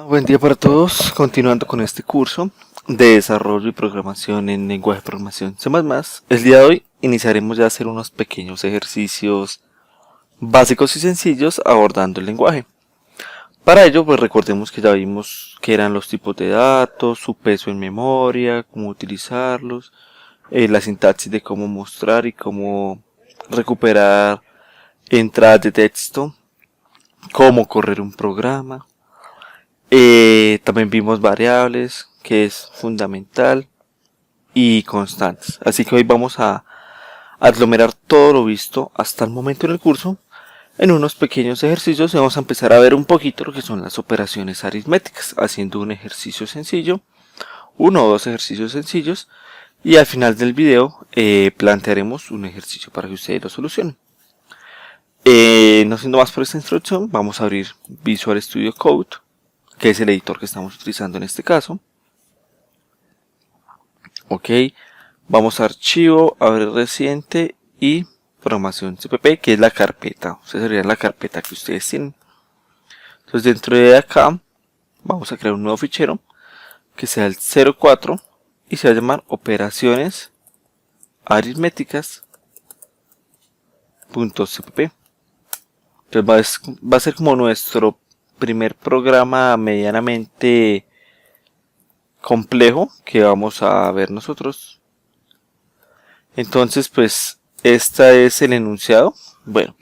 Buen día para todos, continuando con este curso de desarrollo y programación en lenguaje de programación C++. El día de hoy iniciaremos ya a hacer unos pequeños ejercicios básicos y sencillos abordando el lenguaje. Para ello, pues recordemos que ya vimos qué eran los tipos de datos, su peso en memoria, cómo utilizarlos, la sintaxis de cómo mostrar y cómo recuperar entradas de texto, cómo correr un programa. También vimos variables, que es fundamental, y constantes. Así que hoy vamos a aglomerar todo lo visto hasta el momento en el curso en unos pequeños ejercicios y vamos a empezar a ver un poquito lo que son las operaciones aritméticas, haciendo un ejercicio sencillo, uno o dos ejercicios sencillos, y al final del video plantearemos un ejercicio para que ustedes lo solucionen. No siendo más por esta instrucción, vamos a abrir Visual Studio Code, que es el editor que estamos utilizando en este caso. Ok, vamos a archivo, abrir reciente y programación CPP, que es la carpeta. O sea, sería la carpeta que ustedes tienen. Entonces dentro de acá vamos a crear un nuevo fichero que sea el 04 y se va a llamar operaciones aritméticas.cpp. Entonces va a ser como nuestro primer programa medianamente complejo que vamos a ver nosotros. Entonces, pues, este es el enunciado. Bueno,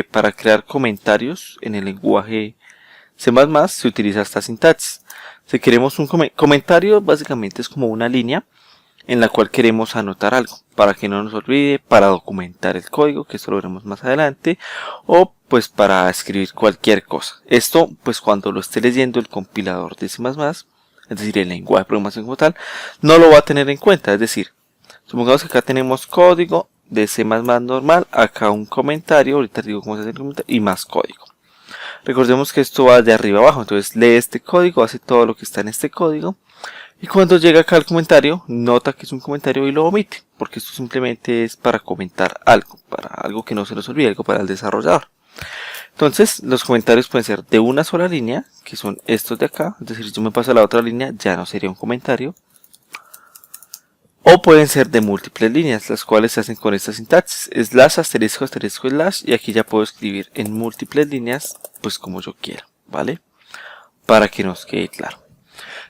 para crear comentarios en el lenguaje C++ se utiliza esta sintaxis. Si queremos un comentario, básicamente es como una línea en la cual queremos anotar algo, para que no nos olvide, para documentar el código, que esto lo veremos más adelante, o pues para escribir cualquier cosa. Esto, pues cuando lo esté leyendo el compilador de C++, es decir, el lenguaje de programación como tal, no lo va a tener en cuenta. Es decir, supongamos que acá tenemos código de C++ normal, acá un comentario, ahorita digo cómo se hace el comentario, y más código. Recordemos que esto va de arriba abajo, entonces lee este código, hace todo lo que está en este código, y cuando llega acá al comentario, nota que es un comentario y lo omite, porque esto simplemente es para comentar algo, para algo que no se nos olvide, algo para el desarrollador. Entonces, los comentarios pueden ser de una sola línea, que son estos de acá, es decir, si yo me paso a la otra línea, ya no sería un comentario. O pueden ser de múltiples líneas, las cuales se hacen con esta sintaxis, slash, asterisco, asterisco, slash, y aquí ya puedo escribir en múltiples líneas, pues como yo quiera, ¿vale? Para que nos quede claro.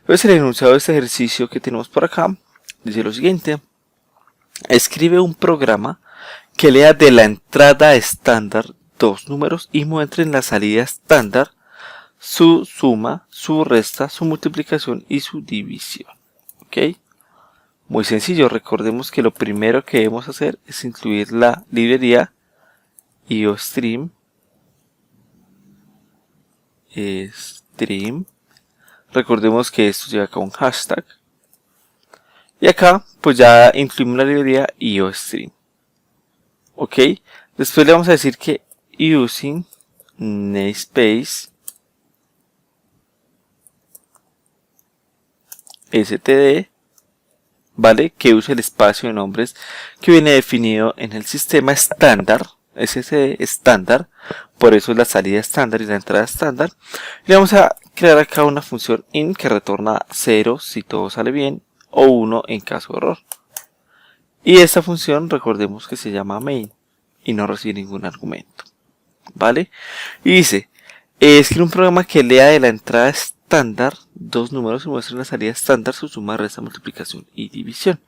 Entonces el enunciado de este ejercicio que tenemos por acá dice lo siguiente: escribe un programa que lea de la entrada estándar dos números y muestre en la salida estándar su suma, su resta, su multiplicación y su división. ¿Ok? Muy sencillo, recordemos que lo primero que debemos hacer es incluir la librería IOStream. Recordemos que esto lleva acá un hashtag. Y acá pues ya incluimos la librería IOStream. Ok, después le vamos a decir que using namespace std, ¿vale? Que use el espacio de nombres que viene definido en el sistema estándar, SSD estándar, por eso es la salida estándar y la entrada estándar. Y le vamos a crear acá una función int que retorna 0 si todo sale bien o 1 en caso de error. Y esta función recordemos que se llama main y no recibe ningún argumento, ¿vale? Y dice, escribe un programa que lea de la entrada estándar dos números y muestra en la salida estándar su suma, resta, multiplicación y división.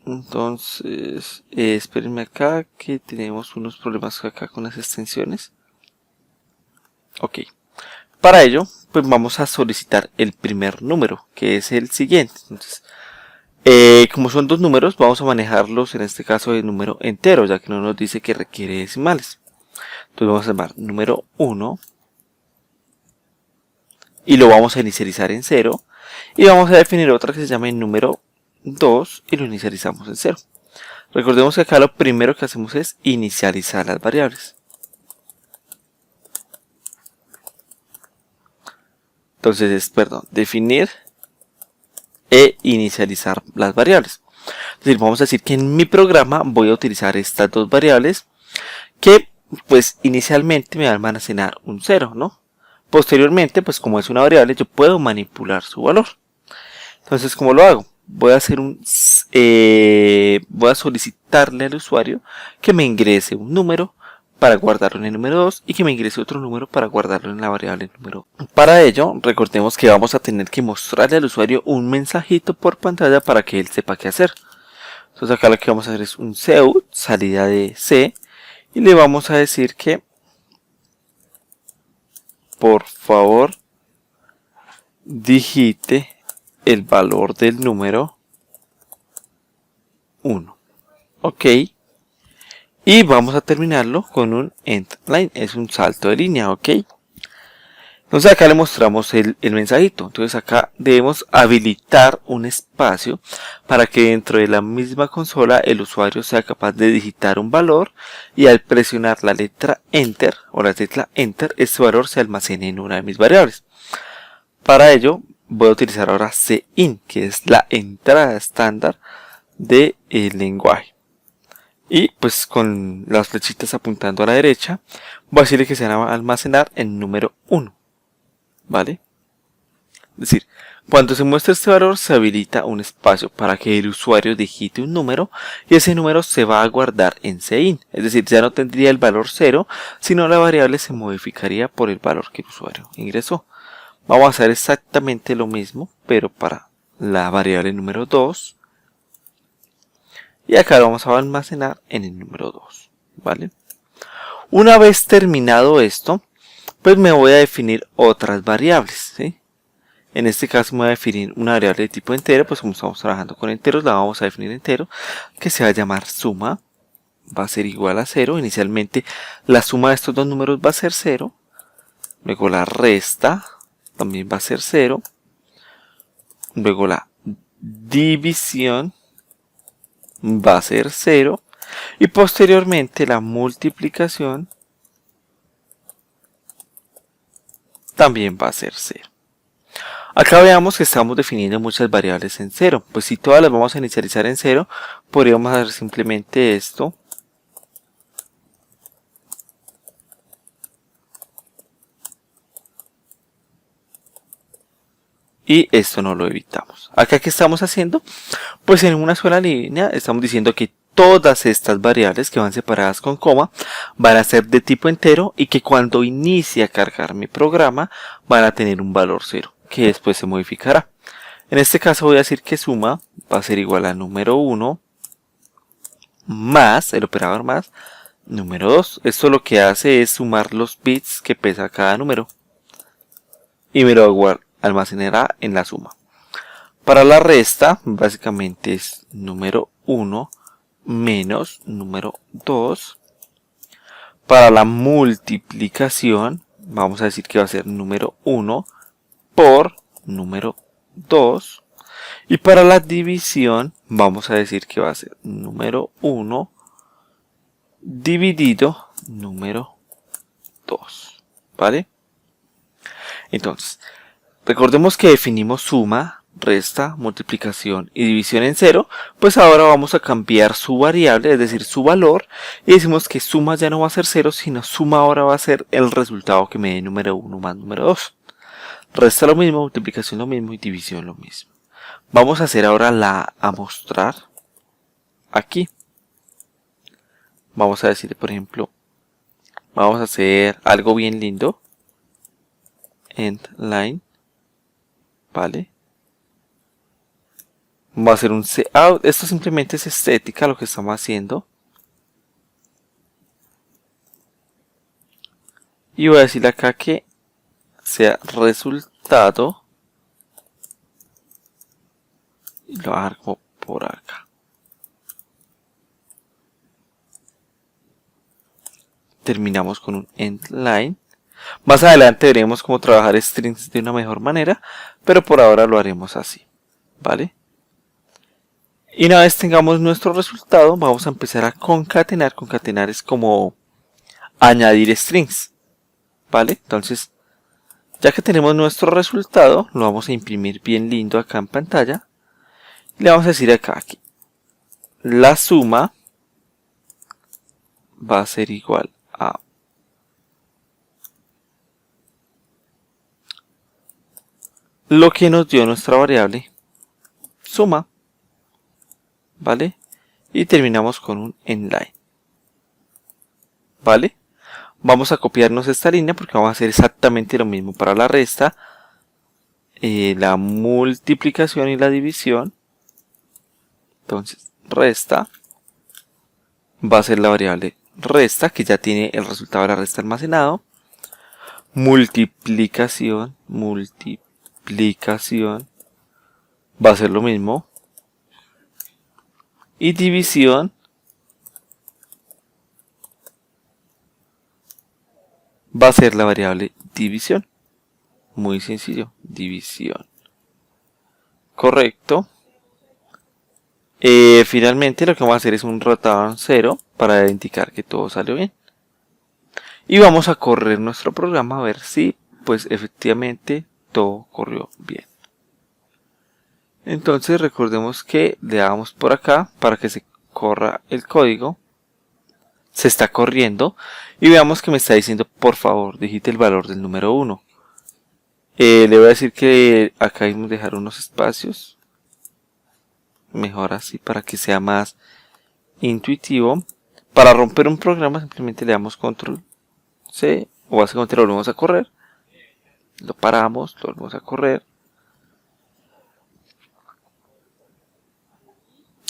Entonces, espérenme acá que tenemos unos problemas acá con las extensiones. Ok, para ello, pues vamos a solicitar el primer número, que es el siguiente. Entonces, como son dos números, vamos a manejarlos en este caso de número entero, ya que no nos dice que requiere decimales. Entonces vamos a llamar número 1 y lo vamos a inicializar en 0. Y vamos a definir otra que se llame número 2 y lo inicializamos en 0. Recordemos que acá lo primero que hacemos es inicializar las variables. Entonces es, definir e inicializar las variables. Es decir, vamos a decir que en mi programa voy a utilizar estas dos variables que pues inicialmente me va a almacenar un 0, ¿no? Posteriormente, pues como es una variable, yo puedo manipular su valor. Entonces, ¿cómo lo hago? Voy a solicitarle al usuario que me ingrese un número para guardarlo en el número 2 y que me ingrese otro número para guardarlo en la variable número 1. Para ello, recordemos que vamos a tener que mostrarle al usuario un mensajito por pantalla para que él sepa qué hacer. Entonces acá lo que vamos a hacer es un cout, salida de C, y le vamos a decir que por favor digite el valor del número 1. Ok. Y vamos a terminarlo con un end line. Es un salto de línea. Ok. Entonces acá le mostramos el mensajito. Entonces acá debemos habilitar un espacio para que dentro de la misma consola el usuario sea capaz de digitar un valor y al presionar la letra Enter o la tecla Enter, este valor se almacene en una de mis variables. Para ello voy a utilizar ahora cin, que es la entrada estándar del lenguaje. Y pues con las flechitas apuntando a la derecha, voy a decirle que se va a almacenar el número 1. ¿Vale? Es decir, cuando se muestra este valor se habilita un espacio para que el usuario digite un número y ese número se va a guardar en cin. Es decir, ya no tendría el valor 0, sino la variable se modificaría por el valor que el usuario ingresó. Vamos a hacer exactamente lo mismo, pero para la variable número 2. Y acá lo vamos a almacenar en el número 2. ¿Vale? Una vez terminado esto, pues me voy a definir otras variables. ¿Sí? En este caso me voy a definir una variable de tipo entero, pues como estamos trabajando con enteros, la vamos a definir entero, que se va a llamar suma. Va a ser igual a 0. Inicialmente la suma de estos dos números va a ser 0. Luego la resta también va a ser 0. Luego la división va a ser 0. Y posteriormente la multiplicación también va a ser 0. Acá veamos que estamos definiendo muchas variables en 0. Pues si todas las vamos a inicializar en 0, podríamos hacer simplemente esto. Y esto no lo evitamos. Acá, ¿qué estamos haciendo? Pues en una sola línea estamos diciendo que todas estas variables que van separadas con coma van a ser de tipo entero y que cuando inicie a cargar mi programa van a tener un valor 0, que después se modificará. En este caso voy a decir que suma va a ser igual a número 1 más, el operador más, número 2. Esto lo que hace es sumar los bits que pesa cada número. Y me lo almacenará en la suma. Para la resta, básicamente es número 1 menos número 2. Para la multiplicación, vamos a decir que va a ser número 1 por número 2. Y para la división, vamos a decir que va a ser número 1 dividido número 2. ¿Vale? Entonces, recordemos que definimos suma, resta, multiplicación y división en 0, pues ahora vamos a cambiar su variable, es decir, su valor, y decimos que suma ya no va a ser 0, sino suma ahora va a ser el resultado que me dé número 1 más número 2. Resta lo mismo, multiplicación lo mismo y división lo mismo. Vamos a hacer ahora a mostrar aquí. Vamos a decir, por ejemplo, vamos a hacer algo bien lindo. End line, ¿vale? Vamos a hacer un cout. Esto simplemente es estética lo que estamos haciendo. Y voy a decirle acá que sea resultado. Y lo hago por acá. Terminamos con un end line. Más adelante veremos cómo trabajar strings de una mejor manera, pero por ahora lo haremos así, ¿vale? Y una vez tengamos nuestro resultado, vamos a empezar a concatenar. Concatenar es como añadir strings, ¿vale? Entonces, ya que tenemos nuestro resultado, lo vamos a imprimir bien lindo acá en pantalla. Y le vamos a decir acá que la suma va a ser igual A. Lo que nos dio nuestra variable suma, ¿vale? Y terminamos con un endline, ¿vale? Vamos a copiarnos esta línea porque vamos a hacer exactamente lo mismo para la resta, la multiplicación y la división. Entonces, resta va a ser la variable resta, que ya tiene el resultado de la resta almacenado. Multiplicación va a ser lo mismo. Y división va a ser la variable división. Muy sencillo, división. Correcto. Finalmente lo que vamos a hacer es un rotaron 0 para indicar que todo salió bien. Y vamos a correr nuestro programa a ver si pues efectivamente todo corrió bien. Entonces recordemos que le damos por acá para que se corra el código. Se está corriendo y veamos que me está diciendo por favor digite el valor del número 1. Le voy a decir que acá debemos dejar unos espacios. Mejor así para que sea más intuitivo. Para romper un programa simplemente le damos control C o básicamente lo volvemos a correr. Lo paramos, lo volvemos a correr.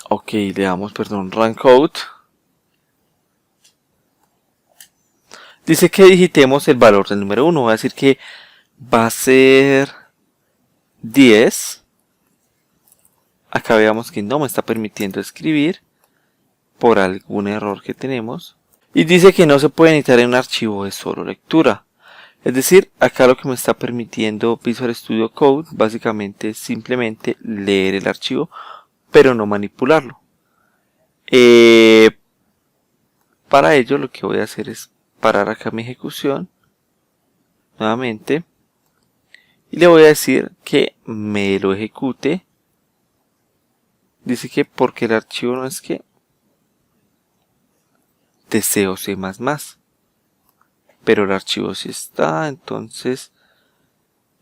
Ok, le damos, run code. Dice que digitemos el valor del número 1. Va a decir que va a ser 10. Acá veamos que no me está permitiendo escribir por algún error que tenemos. Y dice que no se puede editar en un archivo de solo lectura. Es decir, acá lo que me está permitiendo Visual Studio Code básicamente es simplemente leer el archivo, pero no manipularlo. Para ello lo que voy a hacer es parar acá mi ejecución nuevamente y le voy a decir que me lo ejecute. Dice que porque el archivo no es que deseo C++, pero el archivo sí está. Entonces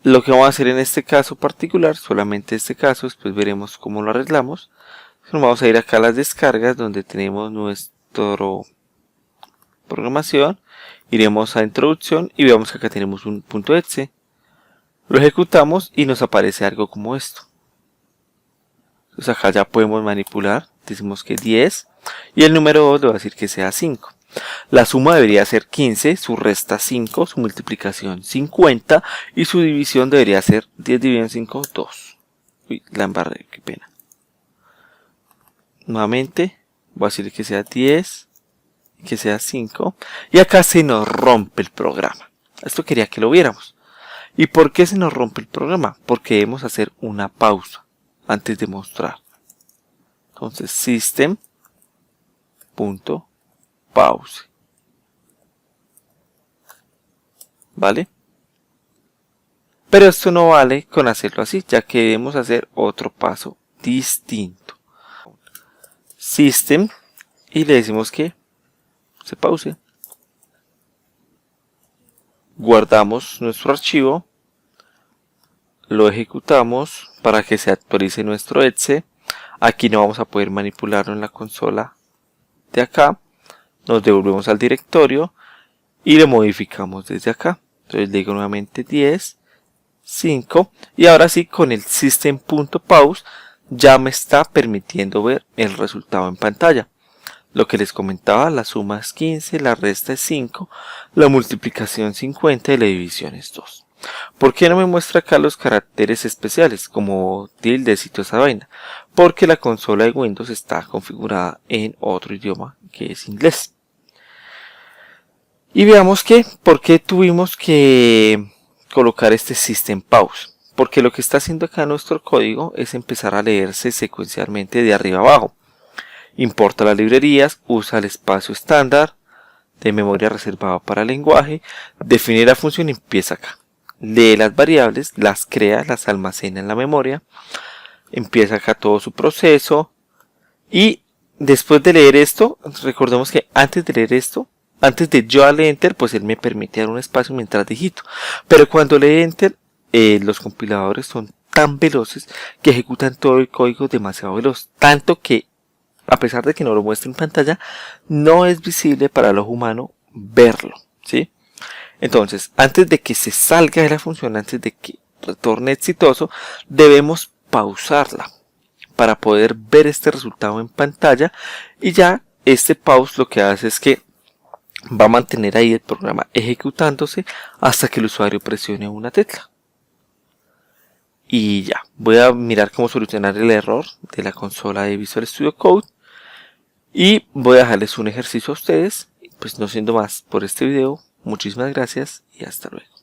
lo que vamos a hacer en este caso particular, solamente este caso, después veremos cómo lo arreglamos. Vamos a ir acá a las descargas donde tenemos nuestro programación, iremos a introducción y vemos que acá tenemos un .exe. Lo ejecutamos y nos aparece algo como esto. Entonces acá ya podemos manipular, decimos que 10 y el número 2 le va a decir que sea 5. La suma debería ser 15, su resta 5, su multiplicación 50 y su división debería ser 10 dividido en 5, 2. Uy, la embarré, qué pena. Nuevamente voy a decir que sea 10, que sea 5 y acá se nos rompe el programa. Esto quería que lo viéramos. ¿Y por qué se nos rompe el programa? Porque debemos hacer una pausa antes de mostrar. Entonces system.pause, ¿vale? Pero esto no vale con hacerlo así, ya que debemos hacer otro paso distinto. System y le decimos que se pause. Guardamos nuestro archivo, lo ejecutamos para que se actualice nuestro exe. Aquí no vamos a poder manipularlo en la consola de acá. Nos devolvemos al directorio y lo modificamos desde acá. Entonces le digo nuevamente 10, 5 y ahora sí con el system.pause ya me está permitiendo ver el resultado en pantalla. Lo que les comentaba, la suma es 15, la resta es 5, la multiplicación 50 y la división es 2. ¿Por qué no me muestra acá los caracteres especiales como tildes y toda esa vaina? Porque la consola de Windows está configurada en otro idioma que es inglés. Y veamos que, ¿por qué tuvimos que colocar este System Pause? Porque lo que está haciendo acá nuestro código es empezar a leerse secuencialmente de arriba abajo. Importa las librerías, usa el espacio estándar de memoria reservado para el lenguaje, define la función y empieza acá. Lee las variables, las crea, las almacena en la memoria, empieza acá todo su proceso y después de leer esto, recordemos que antes de leer esto Antes de yo darle enter, pues él me permite dar un espacio mientras digito. Pero cuando le enter, los compiladores son tan veloces que ejecutan todo el código demasiado veloz. Tanto que, a pesar de que no lo muestre en pantalla, no es visible para el ojo humano verlo, ¿sí? Entonces, antes de que se salga de la función, antes de que retorne exitoso, debemos pausarla para poder ver este resultado en pantalla. Y ya este pause lo que hace es que va a mantener ahí el programa ejecutándose hasta que el usuario presione una tecla. Y ya, voy a mirar cómo solucionar el error de la consola de Visual Studio Code. Y voy a dejarles un ejercicio a ustedes. Pues no siendo más por este video, muchísimas gracias y hasta luego.